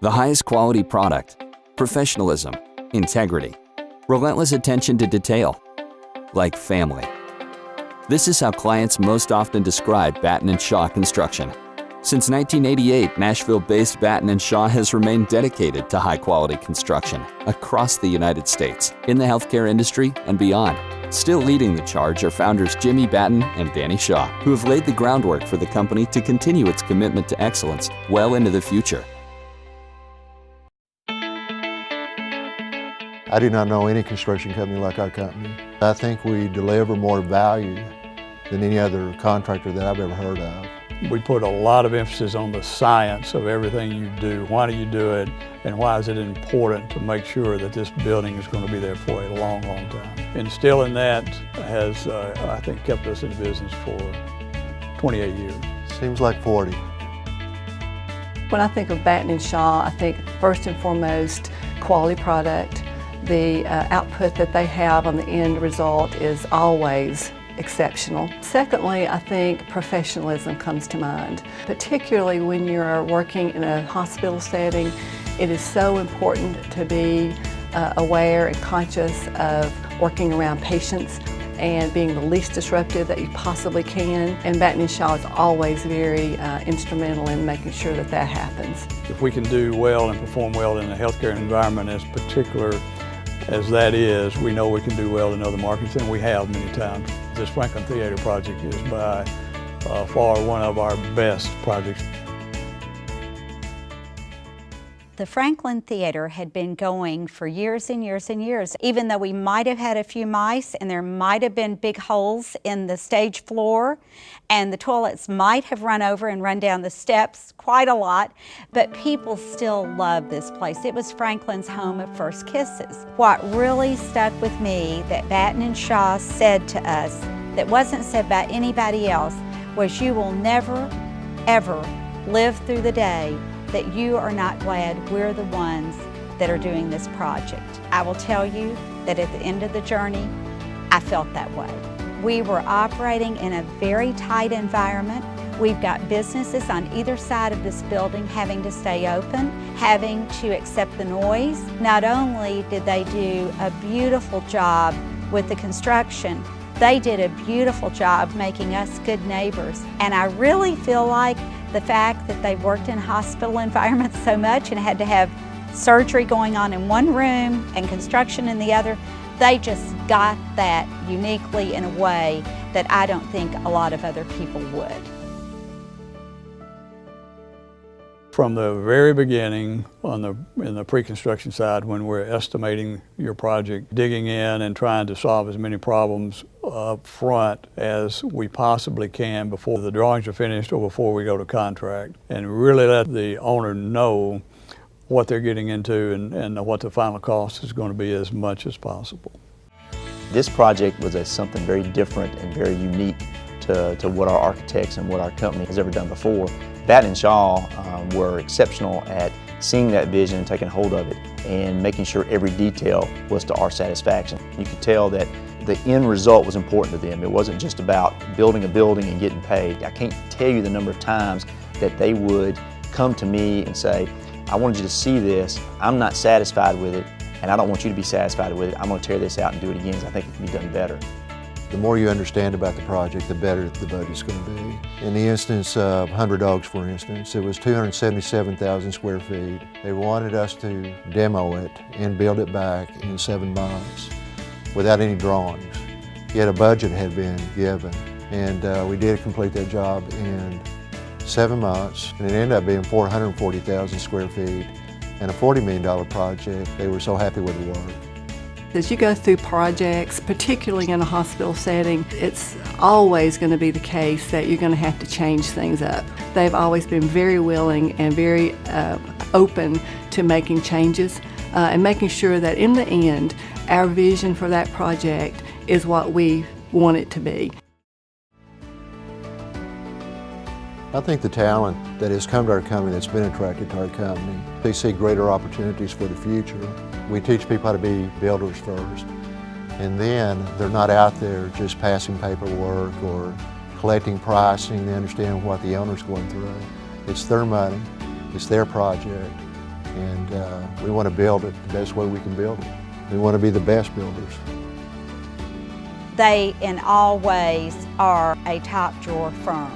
The highest quality product, professionalism, integrity, relentless attention to detail, like family. This is how clients most often describe Batten Shaw Construction. Since 1988, Nashville-based Batten Shaw has remained dedicated to high-quality construction across the United States, in the healthcare industry and beyond. Still leading the charge are founders Jimmy Batten and Danny Shaw, who have laid the groundwork for the company to continue its commitment to excellence well into the future. I do not know any construction company like our company. I think we deliver more value than any other contractor that I've ever heard of. We put a lot of emphasis on the science of everything you do. Why do you do it, and why is it important to make sure that this building is going to be there for a long, long time? Instilling that has, I think, kept us in business for 28 years. Seems like 40. When I think of Batten Shaw, I think first and foremost quality product. The output that they have on the end result is always exceptional. Secondly, I think professionalism comes to mind. Particularly when you're working in a hospital setting, it is so important to be aware and conscious of working around patients and being the least disruptive that you possibly can. And Batten Shaw is always very instrumental in making sure that that happens. If we can do well and perform well in the healthcare environment, as particular as that is, we know we can do well in other markets, and we have many times. This Franklin Theater project is by far one of our best projects. The Franklin Theater had been going for years and years and years. Even though we might have had a few mice and there might have been big holes in the stage floor and the toilets might have run over and run down the steps quite a lot, but people still loved this place. It was Franklin's home of first kisses. What really stuck with me that Batten Shaw said to us that wasn't said by anybody else was, you will never, ever live through the day that you are not glad we're the ones that are doing this project. I will tell you that at the end of the journey, I felt that way. We were operating in a very tight environment. We've got businesses on either side of this building having to stay open, having to accept the noise. Not only did they do a beautiful job with the construction, they did a beautiful job making us good neighbors. And I really feel like the fact that they've worked in hospital environments so much and had to have surgery going on in one room and construction in the other, they just got that uniquely in a way that I don't think a lot of other people would. From the very beginning in the pre-construction side, when we're estimating your project, digging in and trying to solve as many problems up front as we possibly can before the drawings are finished or before we go to contract, and really let the owner know what they're getting into and what the final cost is going to be as much as possible. This project was something very different and very unique to what our architects and what our company has ever done before. Batten Shaw were exceptional at seeing that vision and taking hold of it and making sure every detail was to our satisfaction. You could tell that the end result was important to them. It wasn't just about building a building and getting paid. I can't tell you the number of times that they would come to me and say, I wanted you to see this, I'm not satisfied with it, and I don't want you to be satisfied with it. I'm going to tear this out and do it again because I think it can be done better. The more you understand about the project, the better the budget's going to be. In the instance of 100 Dogs, for instance, it was 277,000 square feet. They wanted us to demo it and build it back in 7 months without any drawings. Yet a budget had been given, and we did complete that job in 7 months, and it ended up being 440,000 square feet and a $40 million project. They were so happy with the work. As you go through projects, particularly in a hospital setting, it's always going to be the case that you're going to have to change things up. They've always been very willing and very open to making changes and making sure that in the end, our vision for that project is what we want it to be. I think the talent that has come to our company, that's been attracted to our company, they see greater opportunities for the future. We teach people how to be builders first, and then they're not out there just passing paperwork or collecting pricing. They understand what the owner's going through. It's their money, it's their project, and we want to build it the best way we can build it. We want to be the best builders. They, in all ways, are a top drawer firm.